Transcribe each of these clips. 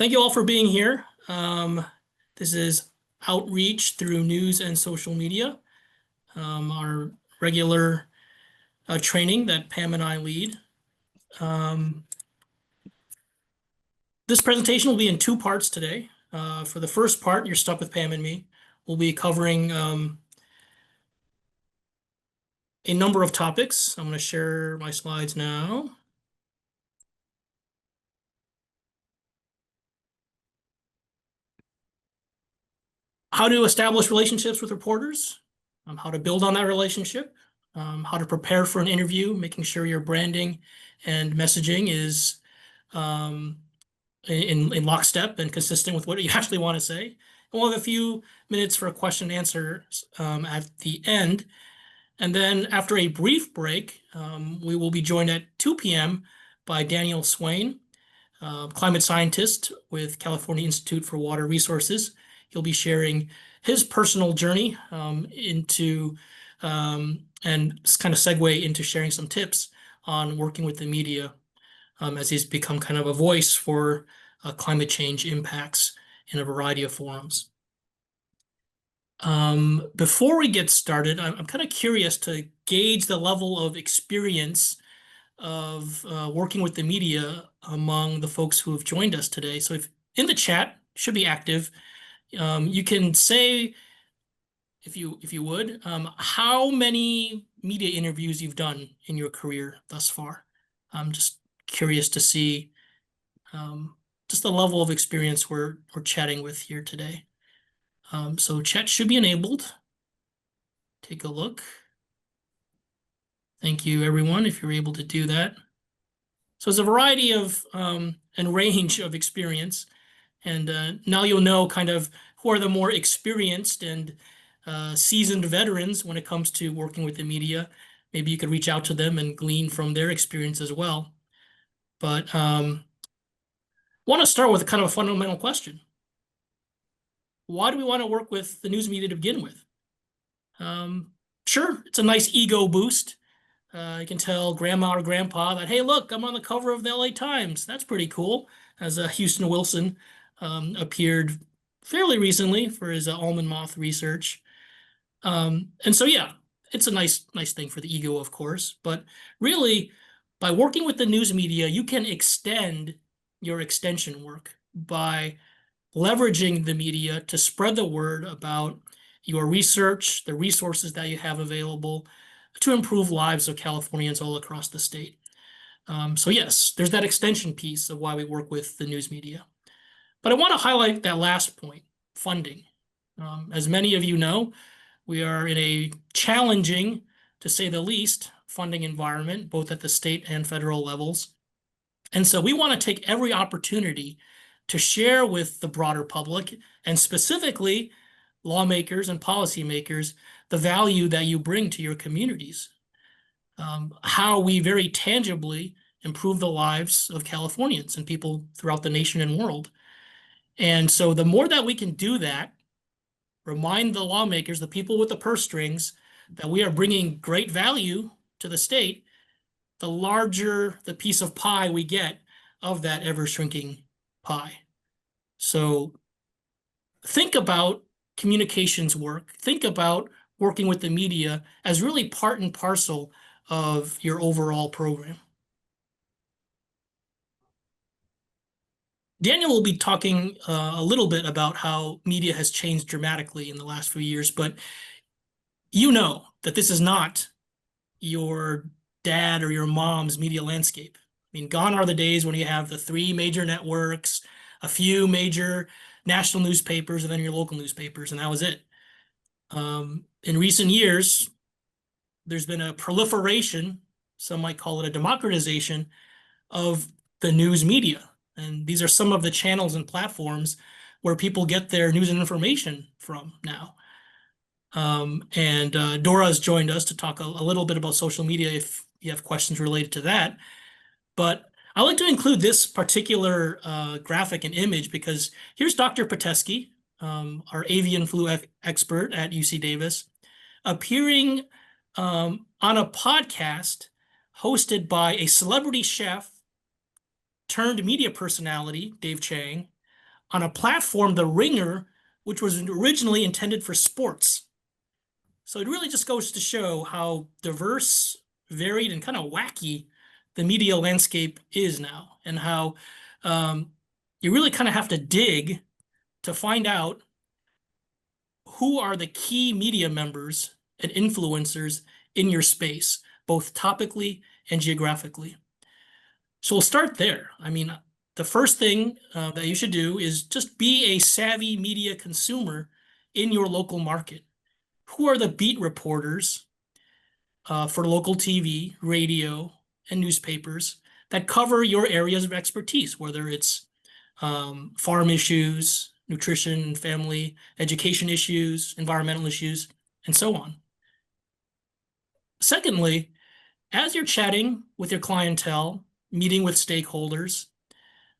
Thank you all for being here. This is outreach through news and social media, our regular training that Pam and I lead. This presentation will be in two parts today. For the first part, you're stuck with Pam and me. We'll be covering a number of topics. I'm going to share my slides now. How to establish relationships with reporters, how to build on that relationship, how to prepare for an interview, making sure your branding and messaging is in lockstep and consistent with what you actually want to say. And we'll have a few minutes for a question and answer at the end. And then after a brief break, we will be joined at 2 p.m. by Daniel Swain, climate scientist with California Institute for Water Resources. He'll be sharing his personal journey into and kind of segue into sharing some tips on working with the media as he's become kind of a voice for climate change impacts in a variety of forums. Before we get started, I'm kind of curious to gauge the level of experience of working with the media among the folks who have joined us today. So if in the chat, should be active. You can say, if you would, how many media interviews you've done in your career thus far. I'm just curious to see just the level of experience we're chatting with here today. So chat should be enabled. Take a look. Thank you, everyone, if you're able to do that. So it's a variety of and range of experience. And now you'll know kind of who are the more experienced and seasoned veterans when it comes to working with the media. Maybe you could reach out to them and glean from their experience as well. But want to start with a kind of a fundamental question. Why do we want to work with the news media to begin with? Sure, it's a nice ego boost. You can tell grandma or grandpa that, hey, look, I'm on the cover of the LA Times. That's pretty cool. As Houston Wilson appeared fairly recently for his almond moth research. And so, yeah, it's a nice thing for the ego, of course. But really, by working with the news media, you can extend your extension work by leveraging the media to spread the word about your research, the resources that you have available to improve lives of Californians all across the state. So yes, there's that extension piece of why we work with the news media. But I want to highlight that last point, funding. As many of you know, we are in a challenging, to say the least, funding environment, both at the state and federal levels. And so we want to take every opportunity to share with the broader public, and specifically lawmakers and policymakers, the value that you bring to your communities. How we very tangibly improve the lives of Californians and people throughout the nation and world. And so the more that we can do that, remind the lawmakers, the people with the purse strings, that we are bringing great value to the state, the larger the piece of pie we get of that ever-shrinking pie. So think about communications work. Think about working with the media as really part and parcel of your overall program. Daniel will be talking a little bit about how media has changed dramatically in the last few years, but you know that this is not your dad or your mom's media landscape. I mean, gone are the days when you have the 3 major networks, a few major national newspapers, and then your local newspapers, and that was it. In recent years, there's been a proliferation, some might call it a democratization, of the news media. And these are some of the channels and platforms where people get their news and information from now. Dora has joined us to talk a little bit about social media if you have questions related to that. But I like to include this particular graphic and image because here's Dr. Patesky, our avian flu expert at UC Davis, appearing on a podcast hosted by a celebrity chef turned media personality, Dave Chang, on a platform, The Ringer, which was originally intended for sports. So it really just goes to show how diverse, varied, and kind of wacky the media landscape is now, and how you really kind of have to dig to find out who are the key media members and influencers in your space, both topically and geographically. So we'll start there. I mean, the first thing that you should do is just be a savvy media consumer in your local market. Who are the beat reporters for local TV, radio, and newspapers that cover your areas of expertise, whether it's farm issues, nutrition, family, education issues, environmental issues, and so on. Secondly, as you're chatting with your clientele, meeting with stakeholders,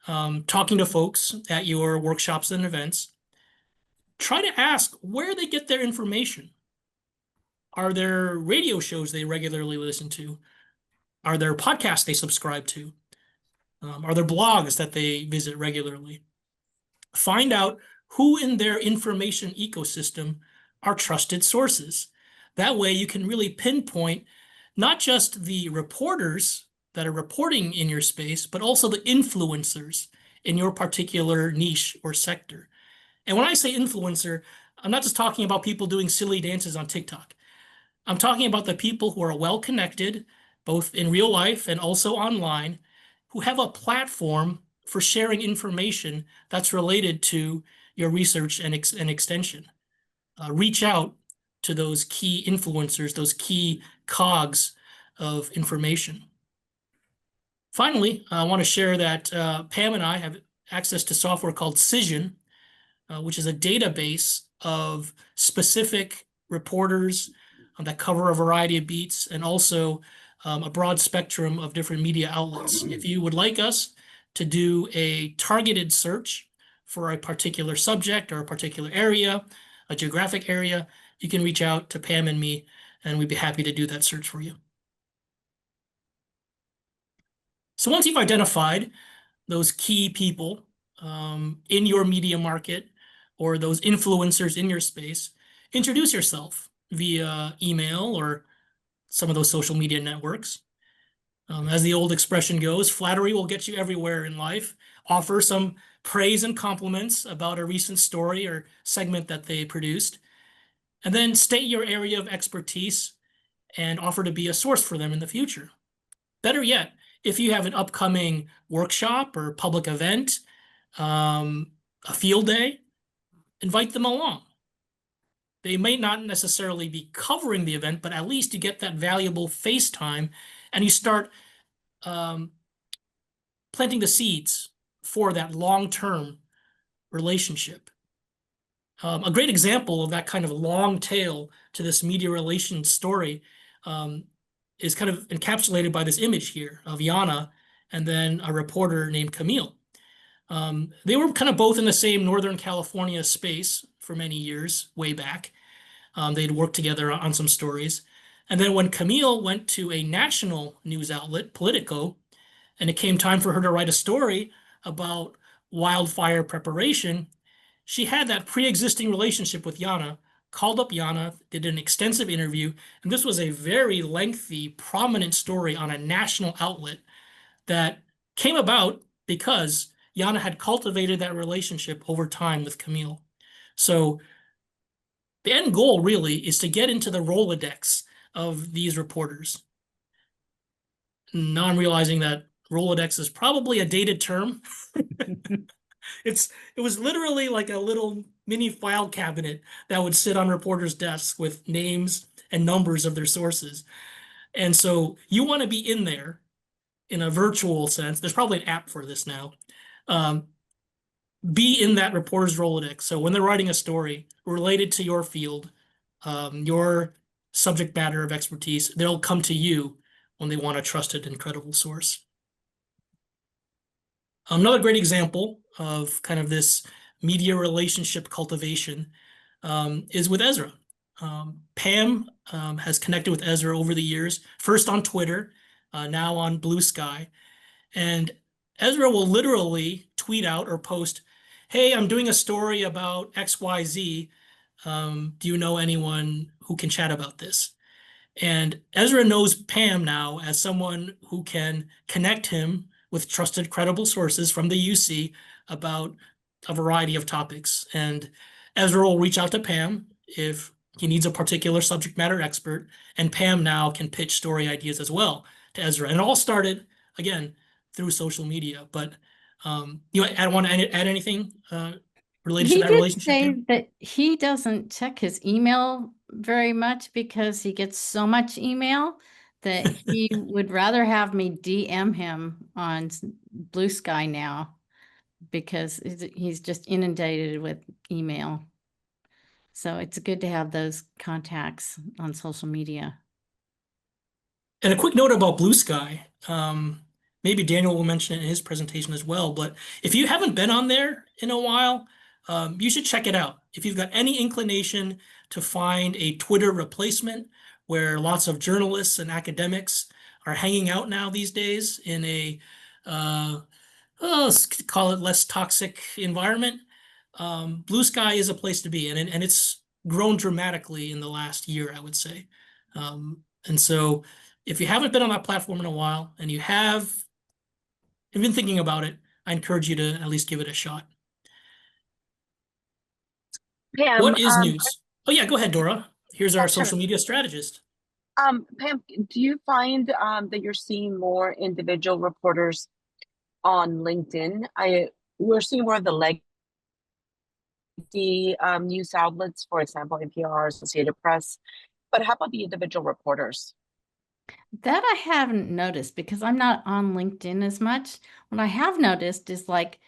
talking to folks at your workshops and events, try to ask where they get their information. Are there radio shows they regularly listen to? Are there podcasts they subscribe to? Are there blogs that they visit regularly? Find out who in their information ecosystem are trusted sources. That way you can really pinpoint not just the reporters that are reporting in your space, but also the influencers in your particular niche or sector. And when I say influencer, I'm not just talking about people doing silly dances on TikTok. I'm talking about the people who are well connected, both in real life and also online, who have a platform for sharing information that's related to your research and extension. Reach out to those key influencers, those key cogs of information. Finally, I want to share that Pam and I have access to software called Cision, which is a database of specific reporters that cover a variety of beats and also a broad spectrum of different media outlets. If you would like us to do a targeted search for a particular subject or a particular area, a geographic area, you can reach out to Pam and me, and we'd be happy to do that search for you. So once you've identified those key people in your media market or those influencers in your space, introduce yourself via email or some of those social media networks. As the old expression goes, flattery will get you everywhere in life. Offer some praise and compliments about a recent story or segment that they produced. And then state your area of expertise and offer to be a source for them in the future. Better yet, if you have an upcoming workshop or public event, a field day, invite them along. They may not necessarily be covering the event, but at least you get that valuable face time and you start planting the seeds for that long-term relationship. A great example of that kind of long tail to this media relations story is kind of encapsulated by this image here of Yana and then a reporter named Camille. They were kind of both in the same Northern California space for many years, way back. They'd worked together on some stories. And then when Camille went to a national news outlet, Politico, and it came time for her to write a story about wildfire preparation, she had that pre-existing relationship with Yana, called up Yana, did an extensive interview, and this was a very lengthy, prominent story on a national outlet that came about because Yana had cultivated that relationship over time with Camille. So the end goal really is to get into the Rolodex of these reporters. Now I'm realizing that Rolodex is probably a dated term. It was literally like a little mini file cabinet that would sit on reporters' desks with names and numbers of their sources. And so you want to be in there in a virtual sense. There's probably an app for this now. Be in that reporter's Rolodex. So when they're writing a story related to your field, your subject matter of expertise, they'll come to you when they want a trusted and credible source. Another great example of kind of this media relationship cultivation is with Ezra. Pam has connected with Ezra over the years, first on Twitter, now on Blue Sky. And Ezra will literally tweet out or post, hey, I'm doing a story about XYZ. Do you know anyone who can chat about this? And Ezra knows Pam now as someone who can connect him with trusted, credible sources from the UC about a variety of topics. And Ezra will reach out to Pam if he needs a particular subject matter expert, and Pam now can pitch story ideas as well to Ezra. And it all started, again, through social media. But you want to add anything related to He that did relationship, say Pam? that he doesn't check his email very much because he gets so much email that he would rather have me DM him on Blue Sky now because he's just inundated with email. So it's good to have those contacts on social media. And a quick note about Blue Sky. Maybe Daniel will mention it in his presentation as well. But if you haven't been on there in a while, you should check it out. If you've got any inclination to find a Twitter replacement where lots of journalists and academics are hanging out now these days in a uh, let's call it less toxic environment, Blue Sky is a place to be, and it's grown dramatically in the last year, I would say. And so, if you haven't been on that platform in a while, and you've been thinking about it, I encourage you to at least give it a shot. Pam, What is news? Oh yeah, go ahead, Dora. Here's yeah, our sure. social media strategist. Pam, do you find that you're seeing more individual reporters on LinkedIn? We're seeing more of the legacy news outlets, for example, NPR, Associated Press. But how about the individual reporters? That I haven't noticed because I'm not on LinkedIn as much. What I have noticed is like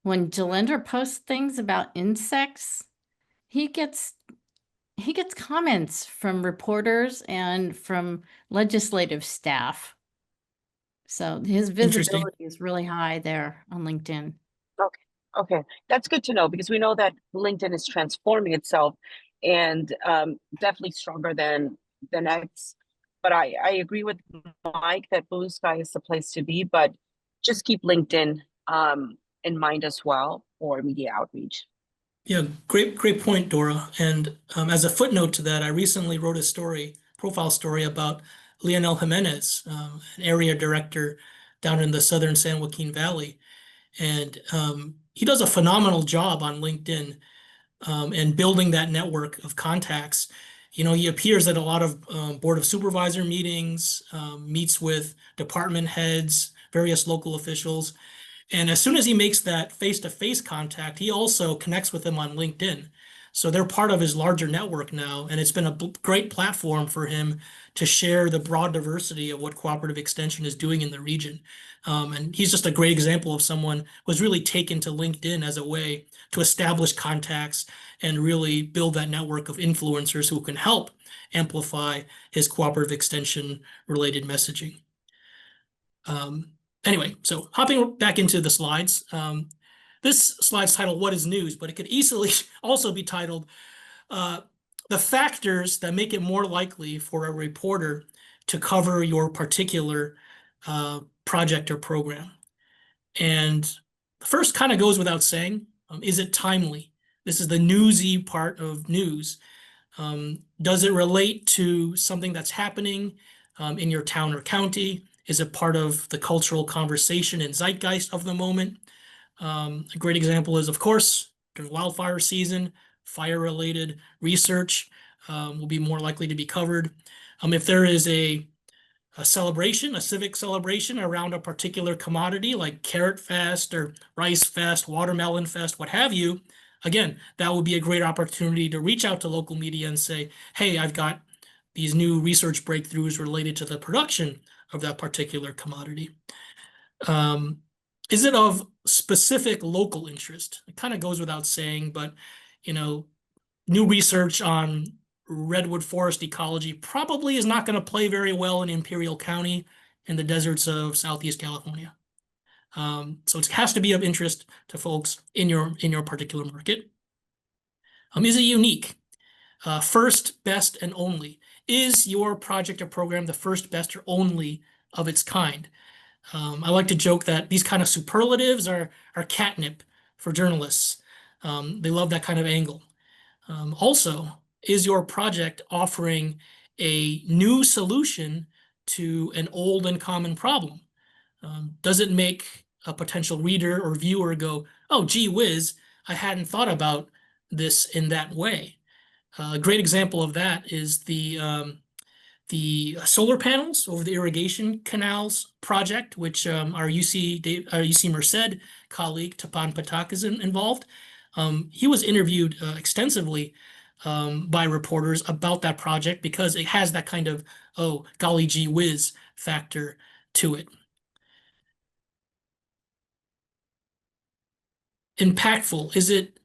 when Jalender posts things about insects, he gets he gets comments from reporters and from legislative staff. So his Interesting. visibility is really high there on LinkedIn. Okay, okay, that's good to know because we know that LinkedIn is transforming itself and definitely stronger than X. But I agree with Mike that Blue Sky is the place to be, but just keep LinkedIn in mind as well for media outreach. Yeah, great point, Dora. And as a footnote to that, I recently wrote a profile story about Leonel Jimenez, an area director down in the southern San Joaquin Valley. And he does a phenomenal job on LinkedIn and building that network of contacts. He appears at a lot of board of supervisor meetings, meets with department heads, various local officials. And as soon as he makes that face-to-face contact, he also connects with them on LinkedIn. So they're part of his larger network now, and it's been a great platform for him to share the broad diversity of what cooperative extension is doing in the region. And he's just a great example of someone who was really taken to LinkedIn as a way to establish contacts and really build that network of influencers who can help amplify his cooperative extension related messaging. Um, anyway, so hopping back into the slides, this slide's titled "What is News?" but it could easily also be titled uh, "The Factors That Make It More Likely for a Reporter to Cover Your Particular Project or Program." And the first kind of goes without saying, is it timely? This is the newsy part of news. Does it relate to something that's happening in your town or county? Is it part of the cultural conversation and zeitgeist of the moment? A great example is, of course, during wildfire season, fire-related research will be more likely to be covered. If there is a celebration, a civic celebration around a particular commodity like Carrot Fest or Rice Fest, Watermelon Fest, what have you, again, that would be a great opportunity to reach out to local media and say, hey, I've got these new research breakthroughs related to the production of that particular commodity. Um, is it of specific local interest? It kind of goes without saying, but you know, new research on redwood forest ecology probably is not going to play very well in Imperial County in the deserts of Southeast California. So it has to be of interest to folks in your particular market. Is it unique? First, best, and only. Is your project or program the first, best, or only of its kind? I like to joke that these kind of superlatives are catnip for journalists. They love that kind of angle. Also, is your project offering a new solution to an old and common problem? Does it make a potential reader or viewer go, oh, gee whiz, I hadn't thought about this in that way? A great example of that is the solar panels over the irrigation canals project, which our UC Merced colleague Tapan Patak is involved. He was interviewed extensively by reporters about that project because it has that kind of, oh, golly gee whiz factor to it. Impactful? Is it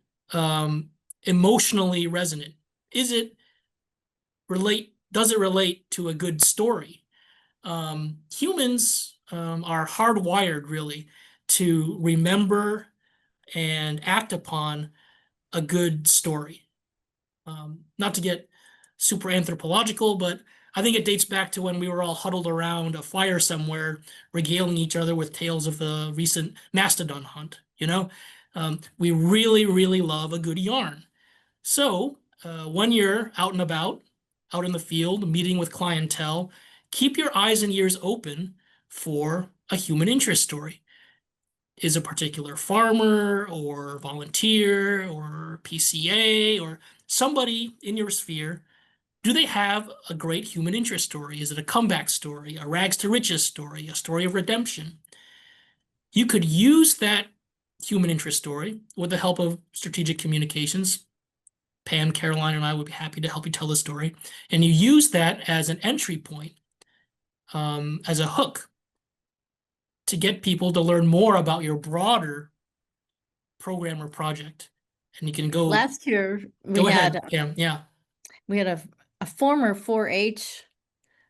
emotionally resonant? Is it does it relate to a good story? Humans are hardwired really to remember and act upon a good story. Not to get super anthropological, but I think it dates back to when we were all huddled around a fire somewhere, regaling each other with tales of the recent mastodon hunt. We really, really love a good yarn. So, when you're out and about, out in the field, meeting with clientele, keep your eyes and ears open for a human interest story. Is a particular farmer or volunteer or PCA or somebody in your sphere, do they have a great human interest story? Is it a comeback story, a rags to riches story, a story of redemption? You could use that human interest story with the help of strategic communications. Pam, Caroline, and I would be happy to help you tell the story. And you use that as an entry point, as a hook to get people to learn more about your broader program or project. And you can go Last year go ahead, Pam. Yeah. we had a former 4-H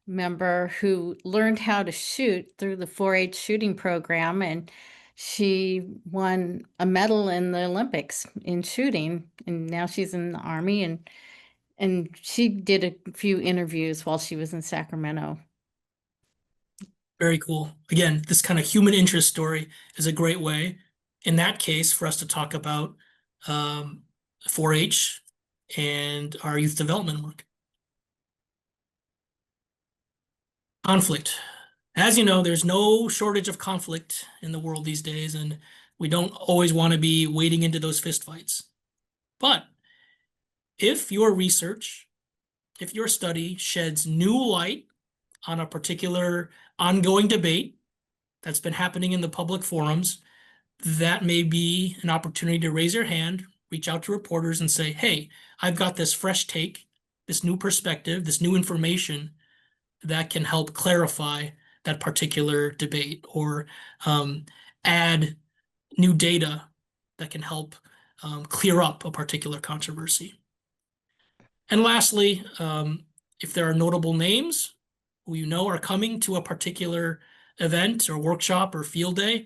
member who learned how to shoot through the 4-H shooting program, and she won a medal in the Olympics in shooting, and now she's in the Army, and she did a few interviews while she was in Sacramento. Very cool. Again, this kind of human interest story is a great way, in that case, for us to talk about 4-H and our youth development work. Conflict. As you know, there's no shortage of conflict in the world these days, and we don't always want to be wading into those fistfights. But if your research, if your study sheds new light on a particular ongoing debate that's been happening in the public forums, that may be an opportunity to raise your hand, reach out to reporters and say, hey, I've got this fresh take, this new perspective, this new information that can help clarify that particular debate or add new data that can help clear up a particular controversy. And lastly, if there are notable names who you know are coming to a particular event or workshop or field day,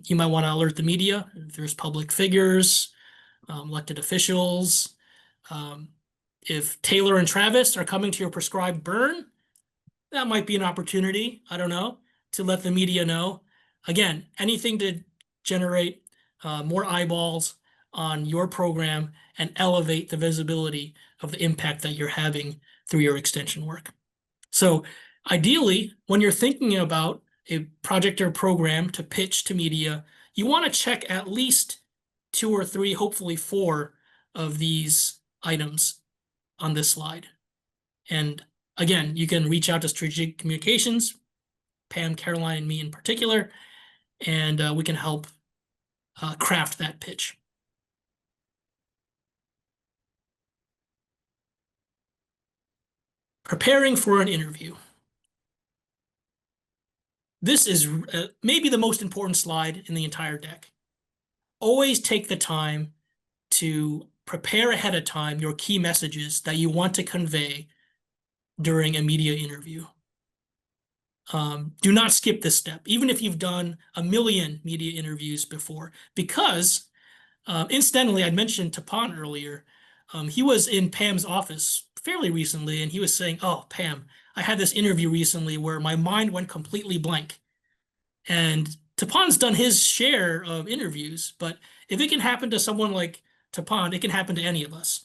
you might want to alert the media. If there's public figures, elected officials. If Taylor and Travis are coming to your prescribed burn, that might be an opportunity, I don't know, to let the media know. Again, anything to generate more eyeballs on your program and elevate the visibility of the impact that you're having through your extension work. So ideally, when you're thinking about a project or program to pitch to media, you want to check at least 2 or 3, hopefully 4 of these items on this slide. And again, you can reach out to strategic communications, Pam, Caroline, and me in particular, and we can help craft that pitch. Preparing for an interview. This is maybe the most important slide in the entire deck. Always take the time to prepare ahead of time your key messages that you want to convey during a media interview. Do not skip this step, even if you've done a million media interviews before, because incidentally, I mentioned Tapan earlier. He was in Pam's office fairly recently, and he was saying, oh, Pam, I had this interview recently where my mind went completely blank. And Tapan's done his share of interviews, but If it can happen to someone like Tapand, it can happen to any of us.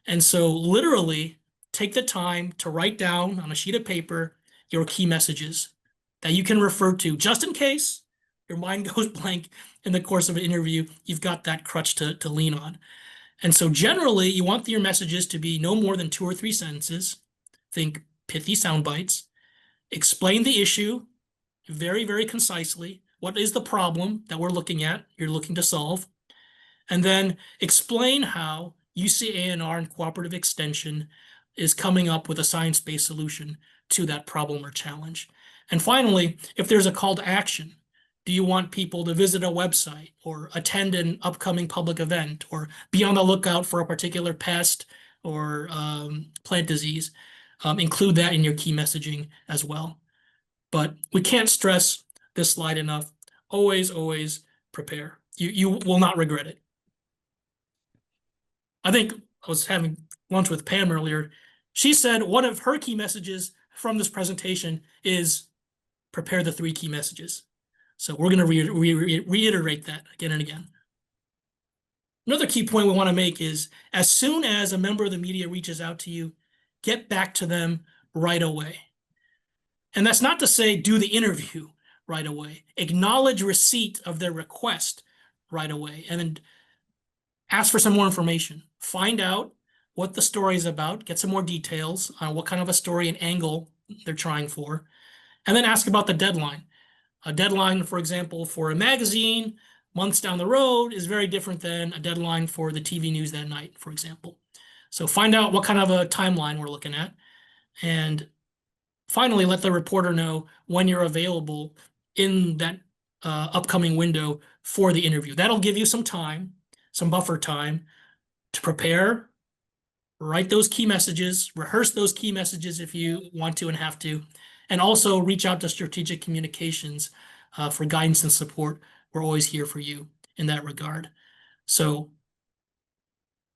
And so literally take the time to write down on a sheet of paper your key messages that you can refer to just in case your mind goes blank in the course of an interview. You've got that crutch to lean on. And so generally, you want your messages to be no more than 2 or 3 sentences. Think pithy sound bites. Explain the issue very, very concisely. What is the problem that we're looking at, you're looking to solve? And then explain how UC A&R and cooperative extension is coming up with a science-based solution to that problem or challenge. And finally, if there's a call to action, do you want people to visit a website or attend an upcoming public event or be on the lookout for a particular pest or plant disease? Include that in your key messaging as well. But we can't stress this slide enough. Always, always prepare. You will not regret it. I think I was having lunch with Pam earlier. She said one of her key messages from this presentation is prepare the 3 key messages. So we're going to reiterate that again and again. Another key point we want to make is as soon as a member of the media reaches out to you, get back to them right away. And that's not to say do the interview right away. Acknowledge receipt of their request right away. And then ask for some more information. Find out what the story is about. Get some more details on what kind of a story and angle they're trying for. And then ask about the deadline. A deadline, for example, for a magazine months down the road is very different than a deadline for the TV news that night, for example. So find out what kind of a timeline we're looking at. And finally, let the reporter know when you're available in that upcoming window for the interview. That'll give you some time, some buffer time to prepare, write those key messages, rehearse those key messages if you want to and have to, and also reach out to strategic communications for guidance and support. We're always here for you in that regard. So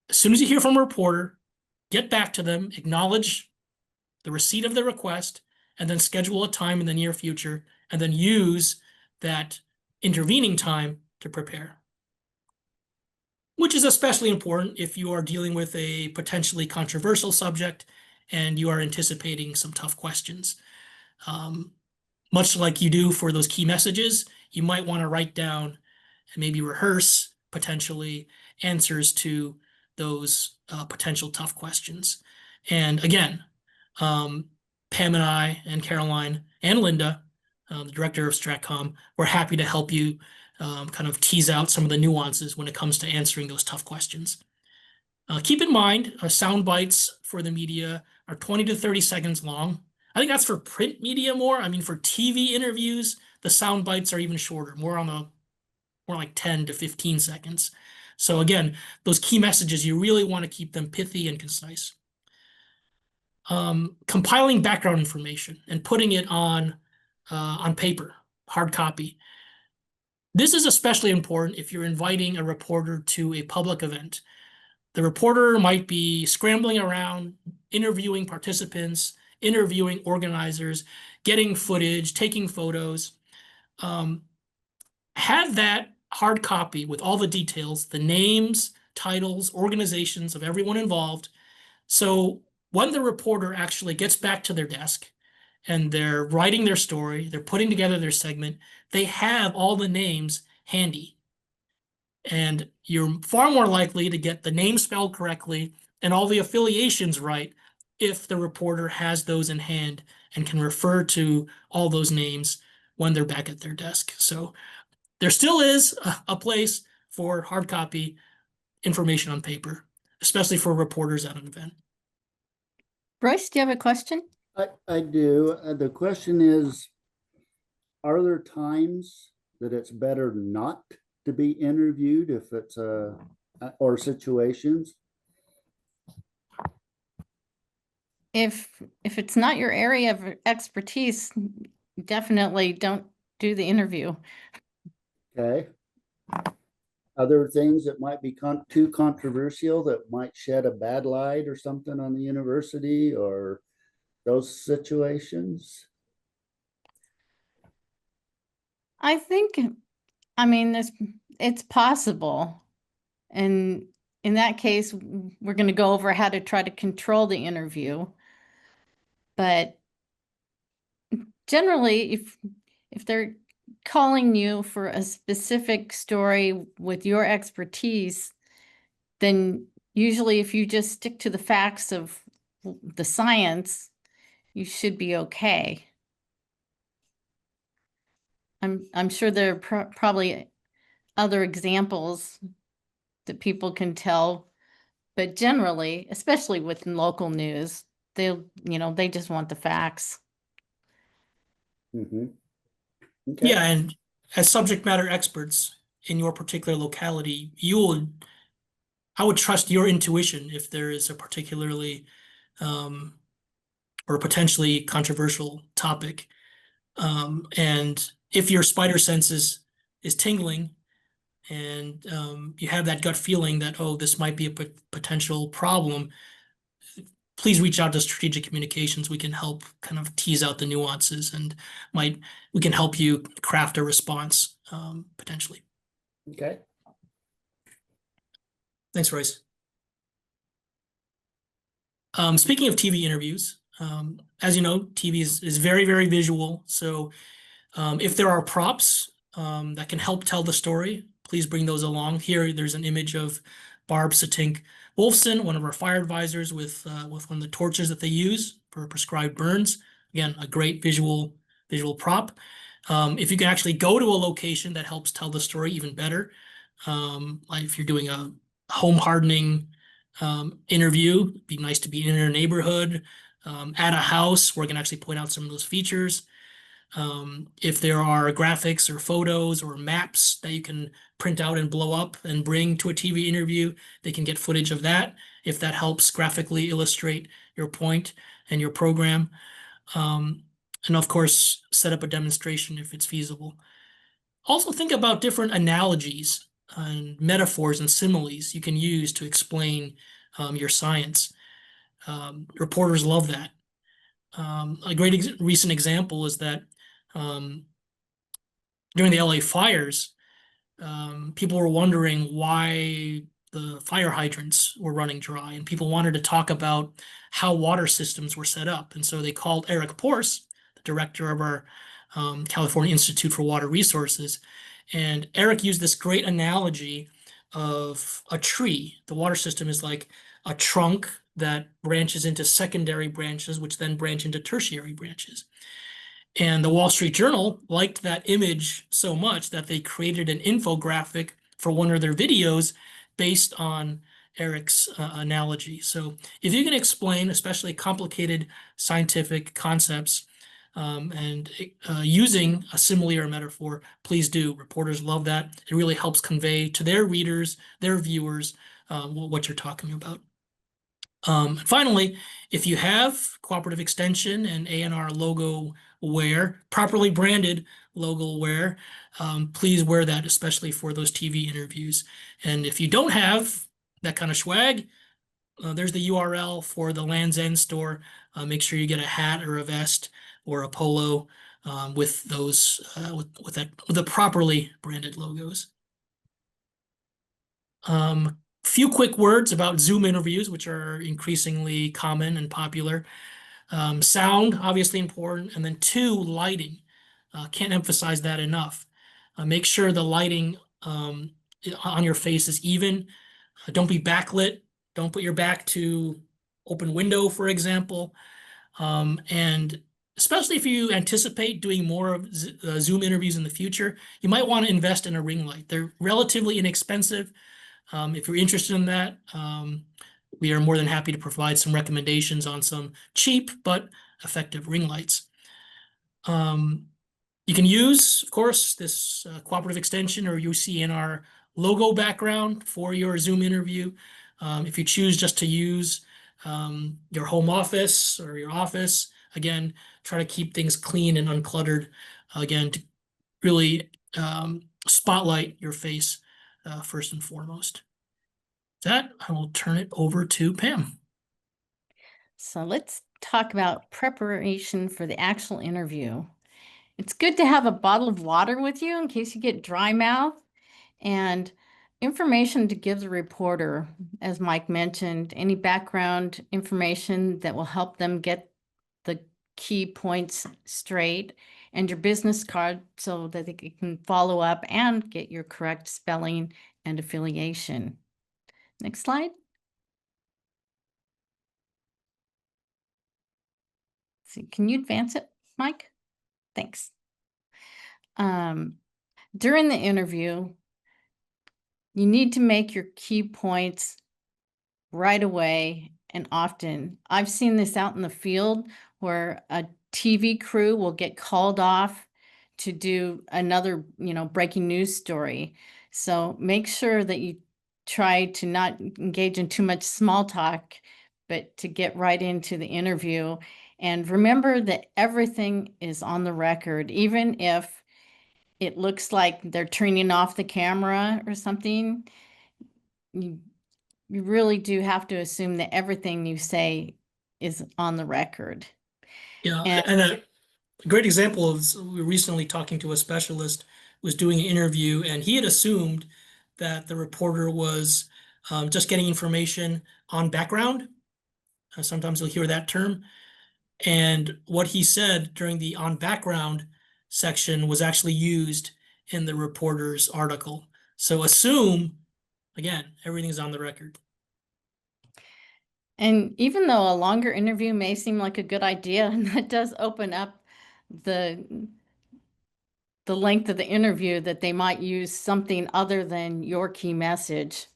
as soon as you hear from a reporter, get back to them, acknowledge the receipt of the request, and then schedule a time in the near future, and then use that intervening time to prepare. Which is especially important if you are dealing with a potentially controversial subject and you are anticipating some tough questions. Much like you do for those key messages, you might want to write down and maybe rehearse potentially answers to those potential tough questions. And again, Pam and I and Caroline and Linda, the director of Stratcom, we're happy to help you kind of tease out some of the nuances when it comes to answering those tough questions. Keep in mind, sound bites for the media are 20 to 30 seconds long. I think that's for print media more. I mean, for TV interviews, the sound bites are even shorter, more like 10 to 15 seconds. So again, those key messages, you really want to keep them pithy and concise. Compiling background information and putting it on paper, hard copy. This is especially important if you're inviting a reporter to a public event. The reporter might be scrambling around, interviewing participants, interviewing organizers, getting footage, taking photos. Have that hard copy with all the details, the names, titles, organizations of everyone involved. So when the reporter actually gets back to their desk and they're writing their story, they're putting together their segment, they have all the names handy. And you're far more likely to get the name spelled correctly and all the affiliations right if the reporter has those in hand and can refer to all those names when they're back at their desk. So there still is a place for hard copy information on paper, especially for reporters at an event. Bryce, do you have a question? I do. The question is, are there times that it's better not to be interviewed if it's or situations? If it's not your area of expertise, definitely don't do the interview. Okay. Other things that might be too controversial that might shed a bad light or something on the university or those situations? I think, I mean, it's possible. And in that case, we're going to go over how to try to control the interview. But generally, if they're calling you for a specific story with your expertise, then usually if you just stick to the facts of the science, you should be okay. I'm sure there are probably other examples that people can tell, but generally, especially with local news, they just want the facts. Mm-hmm. Okay. Yeah, and as subject matter experts in your particular locality, I would trust your intuition if there is a particularly um, or potentially controversial topic. And if your spider sense is tingling and you have that gut feeling that, oh, this might be a potential problem, please reach out to strategic communications. We can help kind of tease out the nuances and we can help you craft a response potentially. Okay. Thanks, Royce. Speaking of TV interviews, as you know, TV is very, very visual. So if there are props that can help tell the story, please bring those along. Here, there's an image of Barb Satink Wolfson, one of our fire advisors, with one of the torches that they use for prescribed burns. Again, a great visual prop. If you can actually go to a location that helps tell the story, even better. Like if you're doing a home hardening interview, it'd be nice to be in a neighborhood, at a house where I can actually point out some of those features. If there are graphics or photos or maps that you can print out and blow up and bring to a TV interview, they can get footage of that if that helps graphically illustrate your point and your program. And of course, set up a demonstration if it's feasible. Also think about different analogies and metaphors and similes you can use to explain your science. Reporters love that. A great recent example is that um, during the LA fires, people were wondering why the fire hydrants were running dry, and people wanted to talk about how water systems were set up. And so they called Eric Porce, the director of our California Institute for Water Resources. And Eric used this great analogy of a tree. The water system is like a trunk that branches into secondary branches, which then branch into tertiary branches. And the Wall Street Journal liked that image so much that they created an infographic for one of their videos based on Eric's analogy. So if you can explain, especially complicated scientific concepts, and using a simile or metaphor, please do. Reporters love that. It really helps convey to their readers, their viewers, what you're talking about. Finally, if you have cooperative extension and A&R logo wear, properly branded logo wear, please wear that, especially for those TV interviews. And if you don't have that kind of swag, there's the URL for the Land's End store. Make sure you get a hat or a vest or a polo with those with the properly branded logos. Few quick words about Zoom interviews, which are increasingly common and popular. Sound, obviously important, and then two, lighting. Can't emphasize that enough. Make sure the lighting on your face is even. Don't be backlit. Don't put your back to open window, for example. And especially if you anticipate doing more of Zoom interviews in the future, you might want to invest in a ring light. They're relatively inexpensive. If you're interested in that, we are more than happy to provide some recommendations on some cheap but effective ring lights. You can use, of course, this cooperative extension or UCNR logo background for your Zoom interview. If you choose just to use your home office or your office, again, try to keep things clean and uncluttered, again, to really spotlight your face first and foremost. That, I will turn it over to Pam. So let's talk about preparation for the actual interview. It's good to have a bottle of water with you in case you get dry mouth. And information to give the reporter, as Mike mentioned, any background information that will help them get the key points straight, and your business card so that they can follow up and get your correct spelling and affiliation. Next slide. See, can you advance it, Mike? Thanks. During the interview, you need to make your key points right away and often. I've seen this out in the field where a TV crew will get called off to do another, breaking news story. So make sure that you try to not engage in too much small talk, but to get right into the interview. And remember that everything is on the record, even if it looks like they're turning off the camera or something. You really do have to assume that everything you say is on the record. Yeah, And and a great example of we were recently talking to a specialist who was doing an interview, and he had assumed that the reporter was just getting information on background. Sometimes you'll hear that term. And what he said during the on background section was actually used in the reporter's article. So assume, again, everything's on the record. And even though a longer interview may seem like a good idea, that does open up the length of the interview that they might use something other than your key message.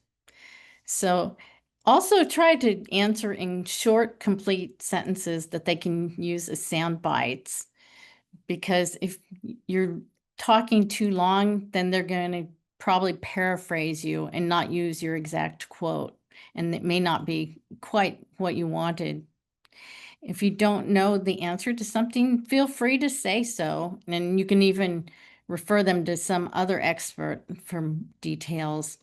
So also try to answer in short, complete sentences that they can use as sound bites. Because if you're talking too long, then they're going to probably paraphrase you and not use your exact quote. And it may not be quite what you wanted. If you don't know the answer to something, feel free to say so. And you can even refer them to some other expert for details.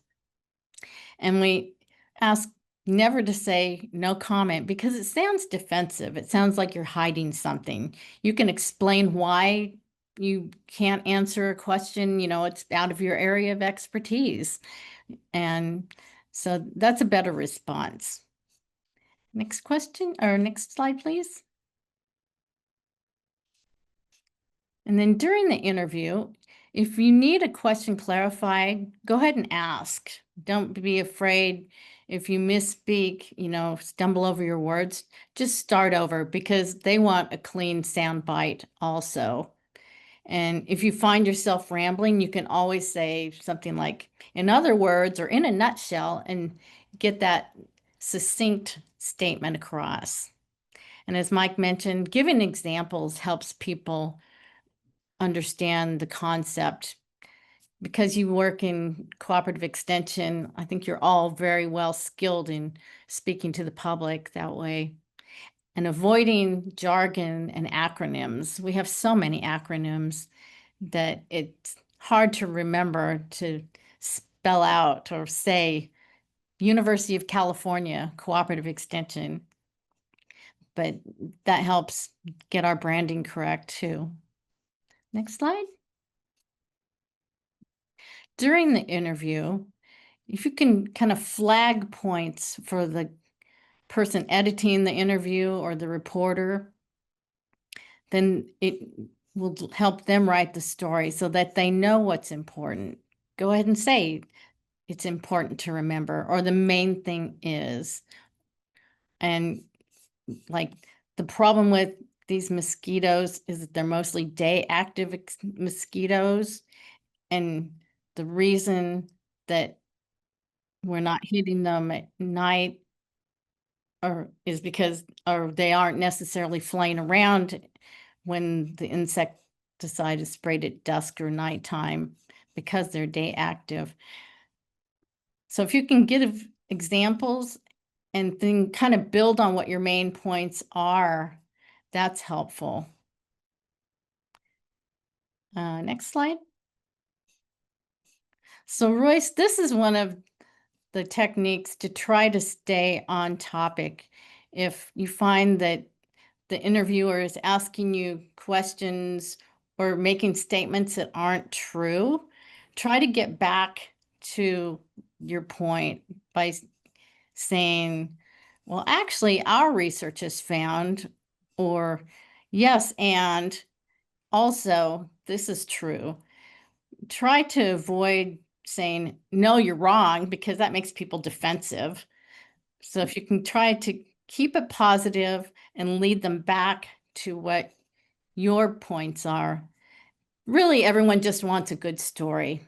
And we ask never to say no comment because it sounds defensive. It sounds like you're hiding something. You can explain why you can't answer a question, it's out of your area of expertise. And so that's a better response. Next question or next slide, please. And then during the interview, if you need a question clarified, go ahead and ask. Don't be afraid if you misspeak, stumble over your words, just start over because they want a clean sound bite also. And if you find yourself rambling, you can always say something like, in other words, or in a nutshell, and get that succinct statement across. And as Mike mentioned, giving examples helps people understand the concept. Because you work in cooperative extension, I think you're all very well skilled in speaking to the public that way. And avoiding jargon and acronyms. We have so many acronyms that it's hard to remember to spell out or say University of California Cooperative Extension. But that helps get our branding correct too. Next slide. During the interview, if you can kind of flag points for the person editing the interview or the reporter, then it will help them write the story so that they know what's important. Go ahead and say it's important to remember, or the main thing is. And like the problem with these mosquitoes is that they're mostly day active mosquitoes. And the reason that we're not hitting them at night is because they aren't necessarily flying around when the insecticide is sprayed at dusk or nighttime because they're day active. So if you can give examples and then kind of build on what your main points are, that's helpful. Next slide. So Royce, this is one of the techniques to try to stay on topic. If you find that the interviewer is asking you questions or making statements that aren't true, try to get back to your point by saying, well, actually, our research has found, or yes, and also, this is true. Try to avoid saying, no, you're wrong, because that makes people defensive. So if you can try to keep it positive and lead them back to what your points are, really everyone just wants a good story.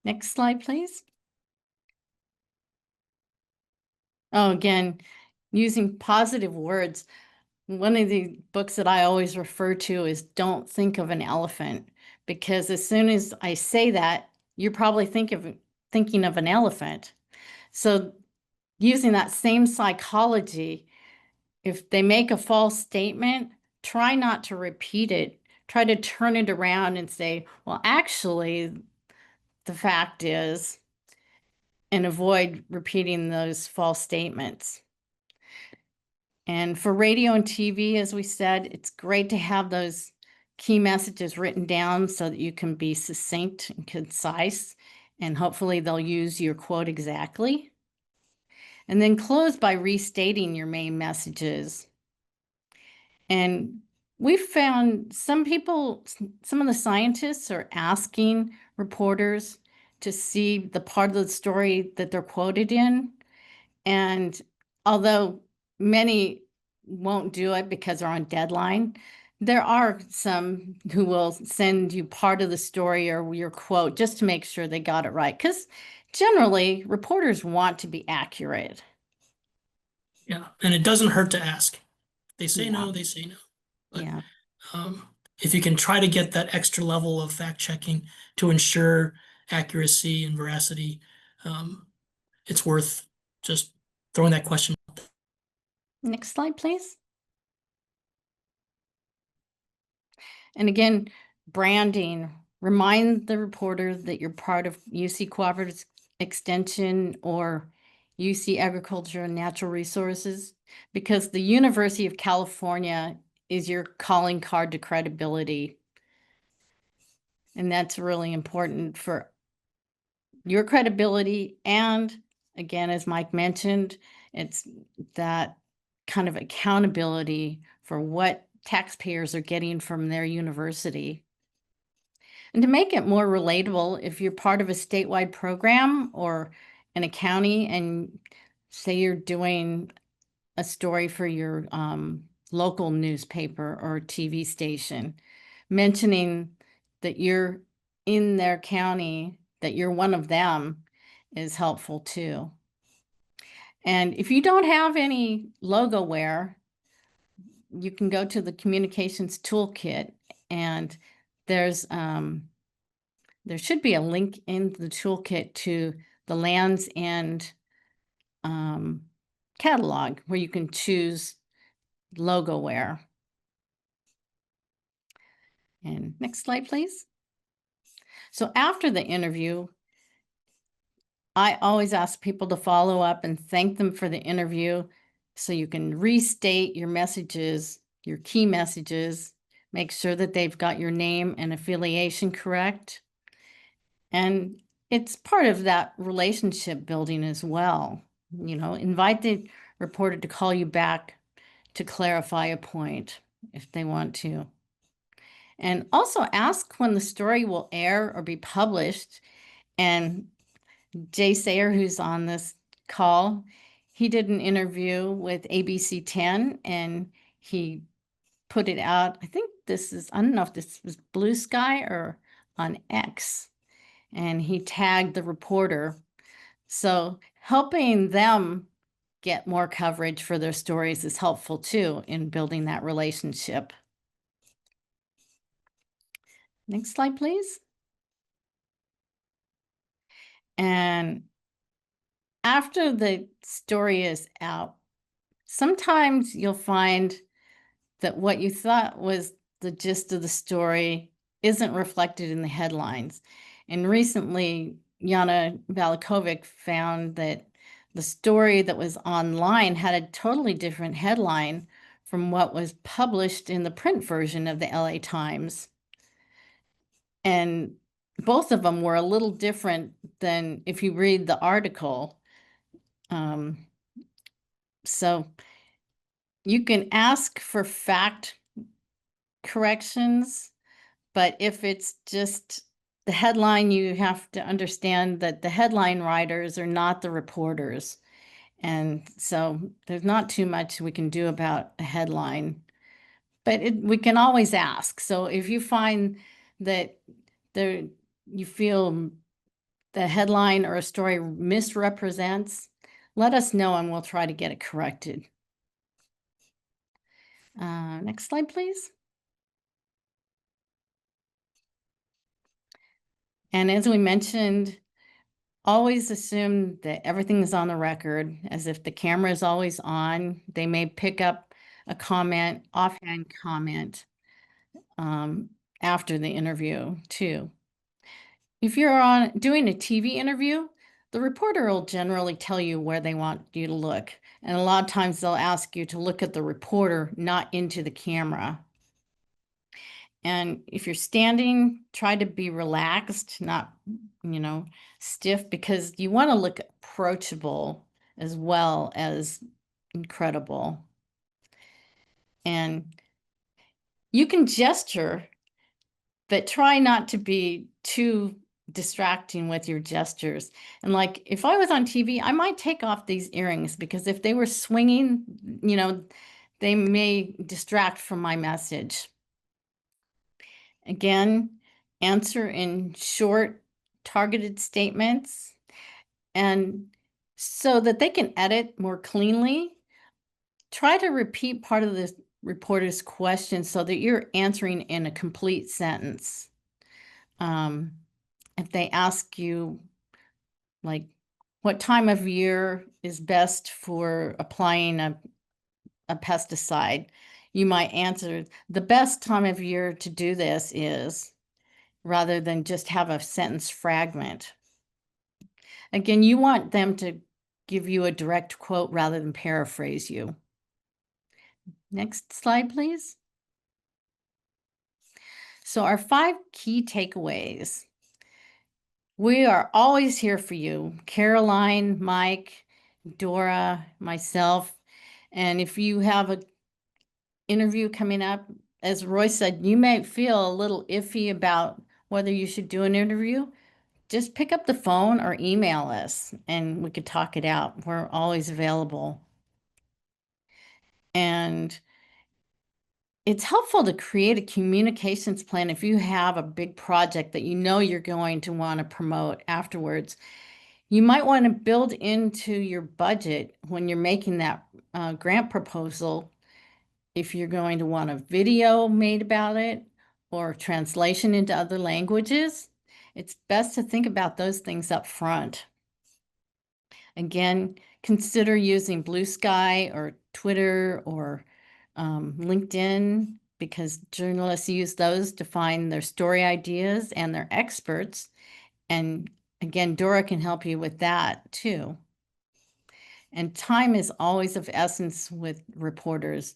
Next slide, please. Oh, again, using positive words. One of the books that I always refer to is Don't Think of an Elephant, because as soon as I say that, you're probably thinking of an elephant. So using that same psychology, if they make a false statement, try not to repeat it. Try to turn it around and say, well, actually, the fact is, and avoid repeating those false statements. And for radio and TV, as we said, it's great to have those key messages written down so that you can be succinct and concise, and hopefully they'll use your quote exactly. And then close by restating your main messages. And we've found some people, some of the scientists are asking reporters to see the part of the story that they're quoted in. And although many won't do it because they're on deadline, there are some who will send you part of the story or your quote just to make sure they got it right. Because generally, reporters want to be accurate. Yeah, and it doesn't hurt to ask. They say Yeah. no, they say no. But Yeah. if you can try to get that extra level of fact checking to ensure accuracy and veracity, it's worth just throwing that question. Next slide, please. And again, branding. Remind the reporter that you're part of UC Cooperative Extension or UC Agriculture and Natural Resources, because the University of California is your calling card to credibility. And that's really important for your credibility. And again, as Mike mentioned, it's that kind of accountability for what taxpayers are getting from their university. And to make it more relatable, if you're part of a statewide program or in a county and say you're doing a story for your local newspaper or TV station, mentioning that you're in their county, that you're one of them, is helpful too. And if you don't have any logo wear, you can go to the communications toolkit, and there's there should be a link in the toolkit to the Lands End catalog where you can choose logo wear. And next slide, please. So after the interview, I always ask people to follow up and thank them for the interview so you can restate your messages, your key messages, make sure that they've got your name and affiliation correct. And it's part of that relationship building as well. You know, invite the reporter to call you back to clarify a point if they want to. And also ask when the story will air or be published. And Jay Sayer, who's on this call, he did an interview with ABC 10 and he put it out. I think this is, I don't know if this was Blue Sky or on X. And he tagged the reporter. So helping them get more coverage for their stories is helpful too in building that relationship. Next slide, please. And after the story is out, sometimes you'll find that what you thought was the gist of the story isn't reflected in the headlines. And recently, Yana Valikovic found that the story that was online had a totally different headline from what was published in the print version of the LA Times. And both of them were a little different than if you read the article. So you can ask for fact corrections, but if it's just the headline, you have to understand that the headline writers are not the reporters. And so there's not too much we can do about a headline, but we can always ask. So if you find that you feel the headline or a story misrepresents, let us know and we'll try to get it corrected. Next slide, please. And as we mentioned, always assume that everything is on the record, as if the camera is always on. They may pick up a comment, offhand comment, after the interview too. If you're doing a TV interview, the reporter will generally tell you where they want you to look. And a lot of times they'll ask you to look at the reporter, not into the camera. And if you're standing, try to be relaxed, not, stiff, because you want to look approachable as well as incredible. And you can gesture, but try not to be too distracting with your gestures. And like if I was on TV, I might take off these earrings because if they were swinging, they may distract from my message. Again, answer in short, targeted statements, and so that they can edit more cleanly. Try to repeat part of the reporter's question so that you're answering in a complete sentence. If they ask you, like, what time of year is best for applying a pesticide, you might answer, the best time of year to do this is, rather than just have a sentence fragment. Again, you want them to give you a direct quote rather than paraphrase you. Next slide, please. So our 5 key takeaways. We are always here for you, Caroline, Mike, Dora, myself. And if you have an interview coming up, as Roy said, you may feel a little iffy about whether you should do an interview. Just pick up the phone or email us and we could talk it out. We're always available. And it's helpful to create a communications plan if you have a big project that you're going to want to promote afterwards. You might want to build into your budget when you're making that grant proposal, if you're going to want a video made about it or translation into other languages. It's best to think about those things up front. Again, consider using Blue Sky or Twitter or LinkedIn, because journalists use those to find their story ideas and their experts. And again, Dora can help you with that too. And time is always of essence with reporters.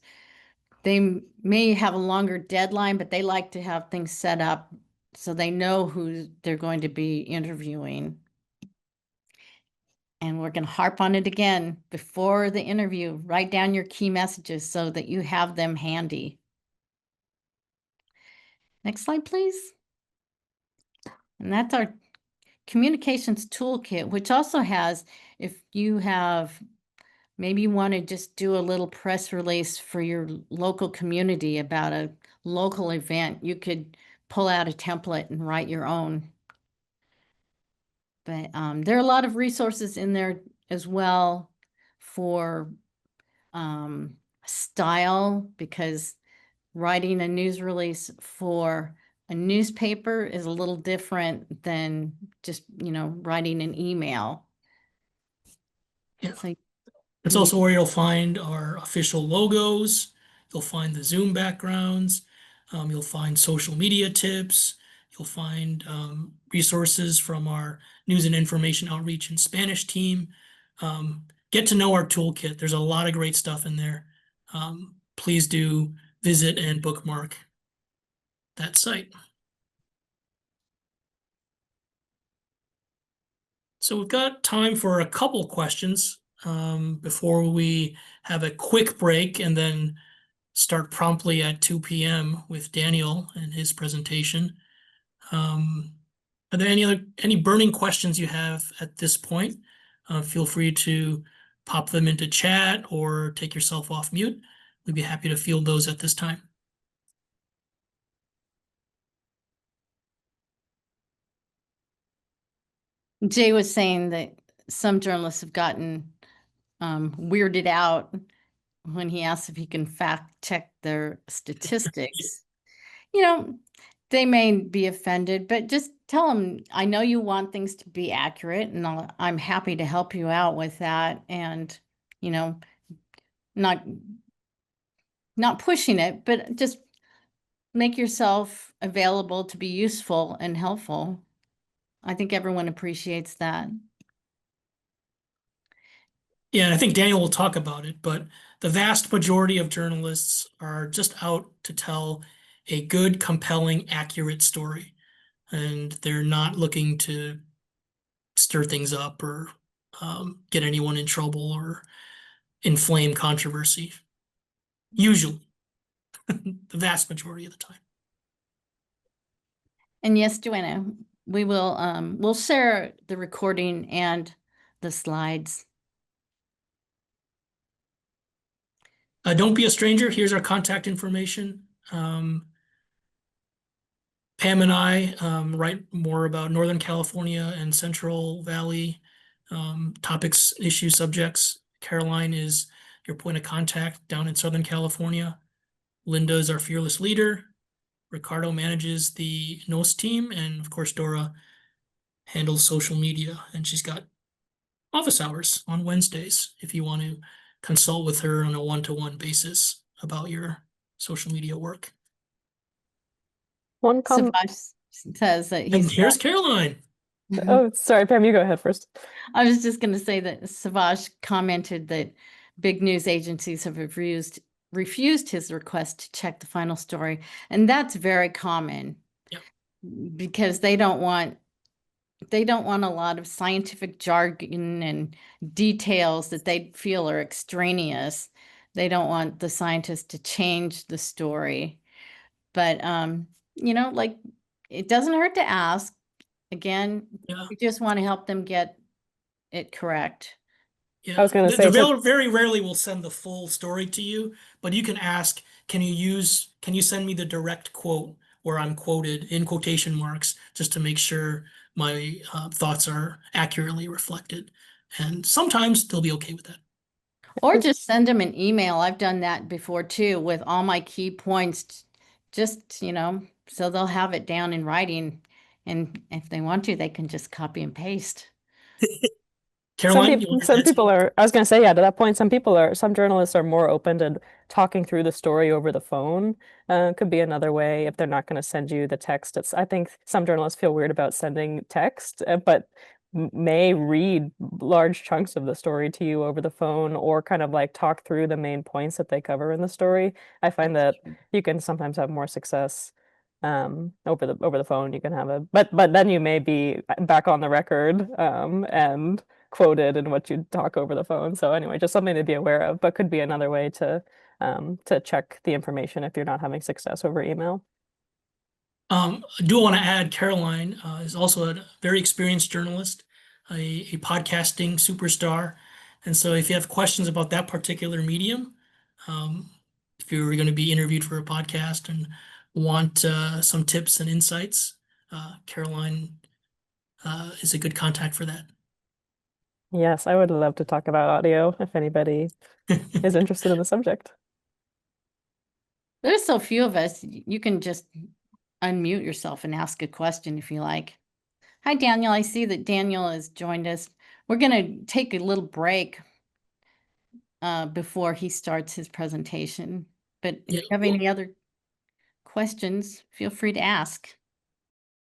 They may have a longer deadline, but they like to have things set up so they know who they're going to be interviewing. And we're going to harp on it again before the interview. Write down your key messages so that you have them handy. Next slide, please. And that's our communications toolkit, which also has, if you have, maybe you want to just do a little press release for your local community about a local event, you could pull out a template and write your own. But there are a lot of resources in there as well for style, because writing a news release for a newspaper is a little different than just, writing an email. Yeah. So It's also where you'll find our official logos. You'll find the Zoom backgrounds. You'll find social media tips. You'll find resources from our news and information outreach and Spanish team. Get to know our toolkit. There's a lot of great stuff in there. Please do visit and bookmark that site. So we've got time for a couple questions before we have a quick break and then start promptly at 2 p.m. with Daniel and his presentation. Are there any burning questions you have at this point? Feel free to pop them into chat or take yourself off mute. We'd be happy to field those at this time. Jay was saying that some journalists have gotten weirded out when he asks if he can fact check their statistics. You know, they may be offended, but just tell them, I know you want things to be accurate, and I'm happy to help you out with that. And, you know, not pushing it, but just make yourself available to be useful and helpful. I think everyone appreciates that. Yeah, I think Daniel will talk about it, but the vast majority of journalists are just out to tell a good, compelling, accurate story. And they're not looking to stir things up or get anyone in trouble or inflame controversy. Usually, the vast majority of the time. And yes, Joanna, we'll share the recording and the slides. Don't be a stranger. Here's our contact information. Pam and I write more about Northern California and Central Valley topics, issues, subjects. Caroline is your point of contact down in Southern California. Linda is our fearless leader. Ricardo manages the NOS team. And of course, Dora handles social media. And she's got office hours on Wednesdays if you want to consult with her on a one-to-one basis about your social media work. One comment. Savas says that And he's here's Caroline. Oh, sorry, Pam, you go ahead first. I was just going to say that Savas commented that big news agencies have refused his request to check the final story, and that's very common. Yep. Because they don't want a lot of scientific jargon and details that they feel are extraneous. They don't want the scientists to change the story. But you know, like, it doesn't hurt to ask. Again, Yeah. we just want to help them get it correct. Yeah, I was gonna say, very rarely will send the full story to you, but you can ask, can you send me the direct quote where I'm quoted in quotation marks just to make sure my thoughts are accurately reflected. And sometimes they'll be okay with that. Or just send them an email. I've done that before too, with all my key points, just, you know, so they'll have it down in writing. And if they want to, they can just copy and paste. Caroline, you want to some add to people that? are, I was gonna say, yeah, to that point, some journalists are more open to talking through the story over the phone. Could be another way if they're not gonna send you the text. I think some journalists feel weird about sending text, but may read large chunks of the story to you over the phone or kind of like talk through the main points that they cover in the story. I find that you can sometimes have more success over the phone. You can have but then you may be back on the record and quoted in what you talk over the phone. So anyway, just something to be aware of, but could be another way to check the information if you're not having success over email. I do want to add Caroline is also a very experienced journalist, a podcasting superstar. And so if you have questions about that particular medium, if you're going to be interviewed for a podcast and want some tips and insights, Caroline is a good contact for that. Yes, I would love to talk about audio if anybody is interested in the subject. There's so few of us, you can just unmute yourself and ask a question if you like. Hi, Daniel. I see that Daniel has joined us. We're going to take a little break before he starts his presentation. But if Yeah, you have any other questions, feel free to ask.